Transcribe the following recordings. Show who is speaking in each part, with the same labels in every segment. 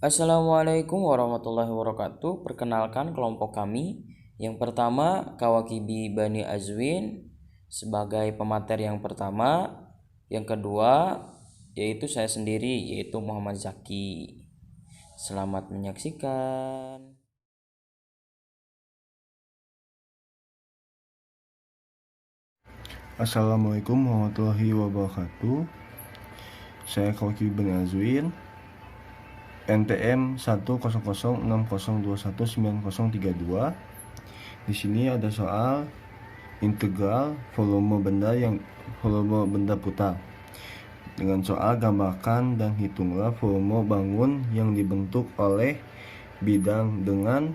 Speaker 1: Assalamualaikum warahmatullahi wabarakatuh. Perkenalkan kelompok kami. Yang pertama, Kawakibi Bani Azwin sebagai pemateri yang pertama. Yang kedua, yaitu saya sendiri, yaitu Muhammad Zaki. Selamat menyaksikan.
Speaker 2: Assalamualaikum warahmatullahi wabarakatuh. Saya Kawakibi Bani Azwin, NTM 10060219032. Di sini ada soal integral volume benda putar. Dengan soal gambarkan dan hitunglah volume bangun yang dibentuk oleh bidang dengan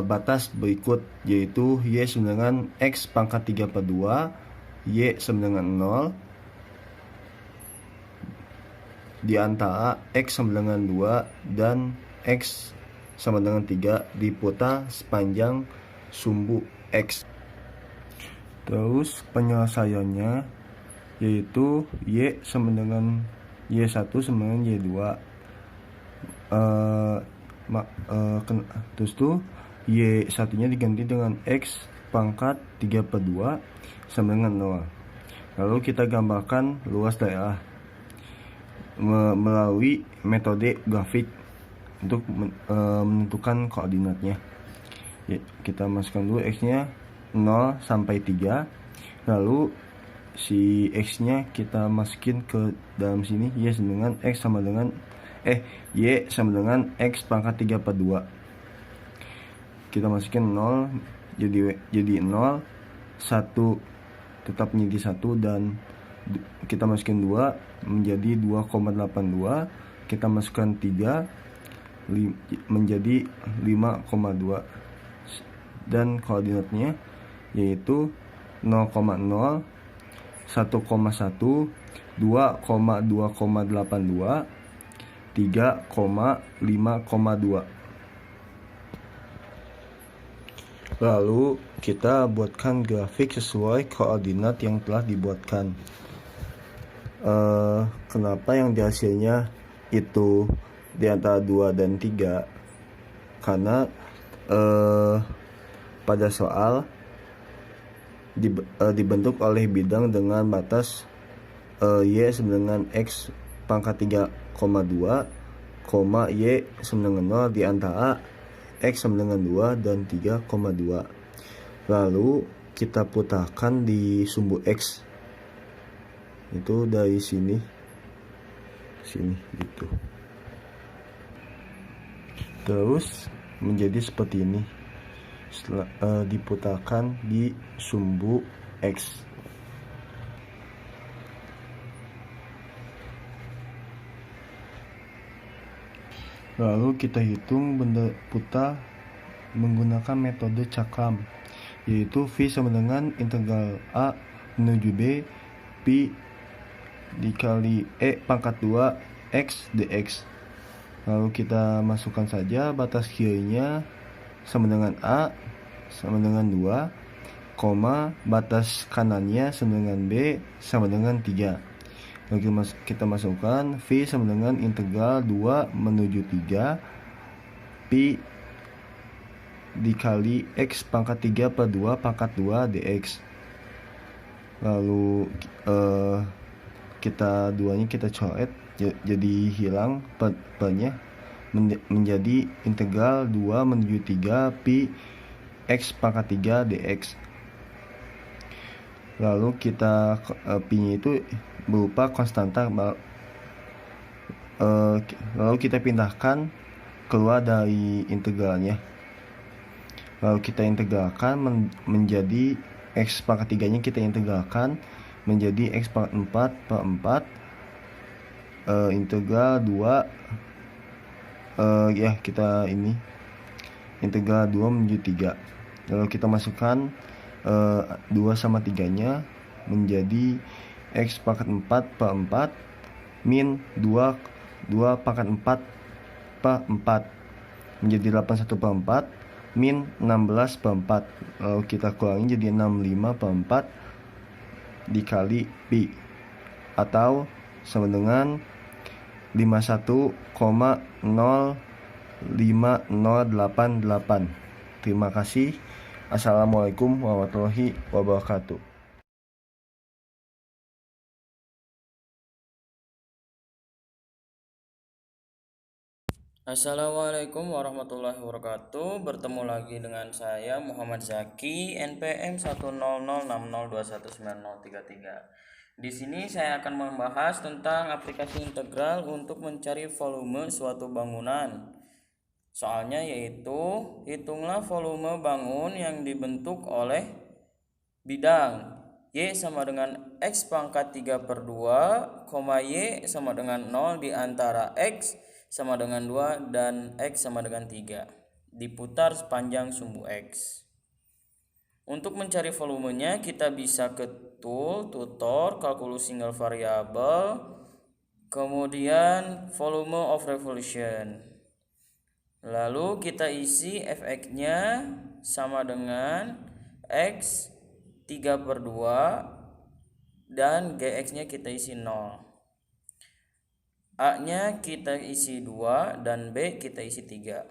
Speaker 2: batas berikut, yaitu Y sama dengan X pangkat 3/2, Y sama dengan 0, di antara X sama dengan 2 dan X sama dengan 3 diputar sepanjang sumbu X. Terus penyelesaiannya yaitu Y sama dengan Y1 sama dengan Y2. Terus tuh Y1 nya diganti dengan X pangkat 3/2 sama dengan 0. Lalu kita gambarkan luas daerah melalui metode grafik untuk menentukan koordinatnya. Ya, kita masukkan dulu X nya 0 sampai 3, lalu si X nya kita masukin ke dalam sini. Y sama dengan X pangkat 3/2. Kita masukin 0, jadi 0, 1 tetap menjadi 1, dan kita masukin 2 menjadi 2,82, kita masukkan 3 menjadi 5,2, dan koordinatnya yaitu 0,0, 1,1, 2,2,82, 3,5,2. Lalu kita buatkan grafik sesuai koordinat yang telah dibuatkan. Kenapa yang di hasilnya itu di antara 2 dan 3? Karena pada soal dibentuk oleh bidang dengan batas Y sama dengan X pangkat 3,2, Y sama dengan 0 di antara X sama dengan 2 dan 3,2. Lalu kita putarkan di sumbu X. Itu dari sini gitu. Terus menjadi seperti ini setelah diputarkan di sumbu X. Lalu kita hitung benda putar menggunakan metode cakram, yaitu V sama dengan integral A menuju B pi dikali E pangkat 2 X dx. Lalu kita masukkan saja batas kirinya sama dengan A sama dengan 2, batas kanannya sama dengan B sama dengan 3. Lalu kita masukkan V sama dengan integral 2 menuju 3 pi dikali X pangkat 3/2 pangkat 2 dx. Lalu duanya kita coret, jadi hilang per-nya, menjadi integral 2 menuju 3 pi X pangkat 3 dx. Lalu kita pi-nya itu berupa konstanta, lalu kita pindahkan keluar dari integralnya. Lalu kita integralkan menjadi X pangkat 3 nya kita integralkan menjadi X pangkat 4/4 integral 2, kita ini integral 2 menuju 3. Lalu kita masukkan 2 sama 3 nya menjadi X pangkat 4/4 min 2 pangkat 4/4 menjadi 81/4 min 16/4. Lalu kita kurangi jadi 65/4 dikali pi, atau sama dengan 51,05088. Terima kasih. Assalamualaikum warahmatullahi wabarakatuh.
Speaker 1: Assalamualaikum warahmatullahi wabarakatuh. Bertemu lagi dengan saya Muhammad Zaki, NPM 10060219033. Di sini saya akan membahas tentang aplikasi integral untuk mencari volume suatu bangunan. Soalnya yaitu hitunglah volume bangun yang dibentuk oleh bidang Y sama dengan X pangkat 3/2, Y sama dengan 0 di antara X sama dengan 2 dan X sama dengan 3. Diputar sepanjang sumbu X. Untuk mencari volumenya kita bisa ke tool, tutor, kalkulus single variable, kemudian volume of revolution. Lalu kita isi Fx-nya sama dengan X 3/2 dan Gx-nya kita isi 0. A-nya kita isi 2 dan B kita isi 3.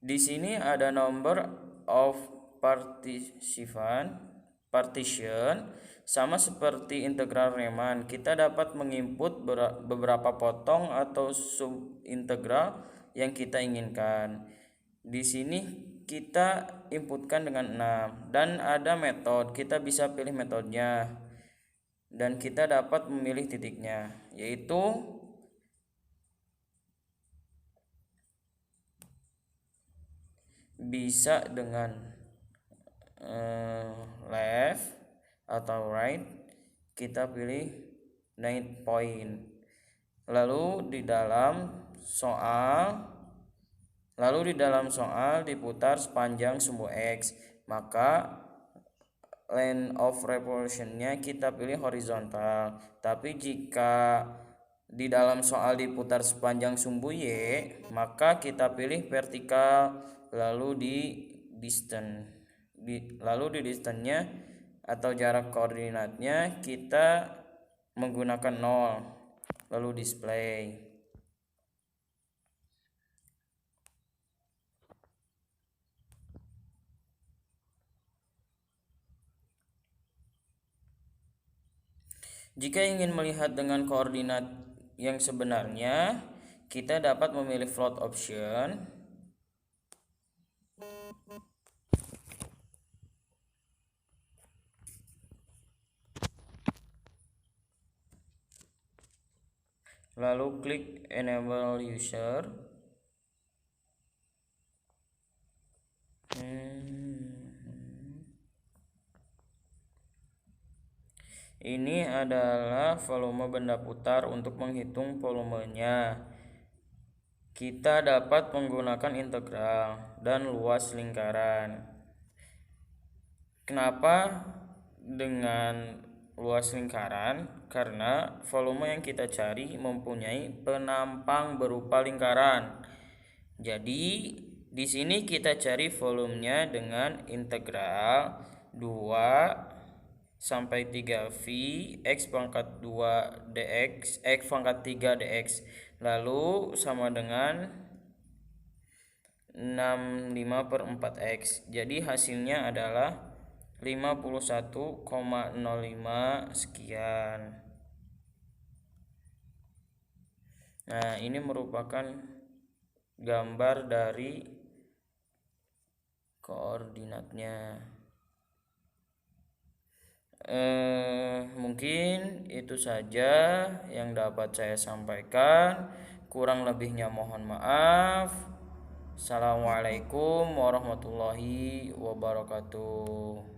Speaker 1: Di sini ada number of partition sama seperti integral Riemann. Kita dapat menginput beberapa potong atau subintegral yang kita inginkan. Di sini kita inputkan dengan 6 dan ada metode. Kita bisa pilih metodenya dan kita dapat memilih titiknya, yaitu bisa dengan left atau right. Kita pilih 9 point. Lalu di dalam soal diputar sepanjang sumbu X, maka line of revolution-nya kita pilih horizontal. Tapi jika di dalam soal diputar sepanjang sumbu Y, maka kita pilih vertikal. Lalu di distance-nya atau jarak koordinatnya kita menggunakan 0. Lalu display. Jika ingin melihat dengan koordinat yang sebenarnya, kita dapat memilih float option. Lalu klik enable user. Ini adalah volume benda putar. Untuk menghitung volumenya, kita dapat menggunakan integral dan luas lingkaran. Kenapa dengan luas lingkaran? Karena volume yang kita cari mempunyai penampang berupa lingkaran. Jadi di sini kita cari volumenya dengan integral 2 sampai 3V X pangkat 2 dx X pangkat 3 dx, lalu sama dengan 65/4X. Jadi hasilnya adalah 51,05 sekian. Nah, ini merupakan gambar dari koordinatnya. Mungkin itu saja yang dapat saya sampaikan. Kurang lebihnya mohon maaf. Assalamualaikum warahmatullahi wabarakatuh.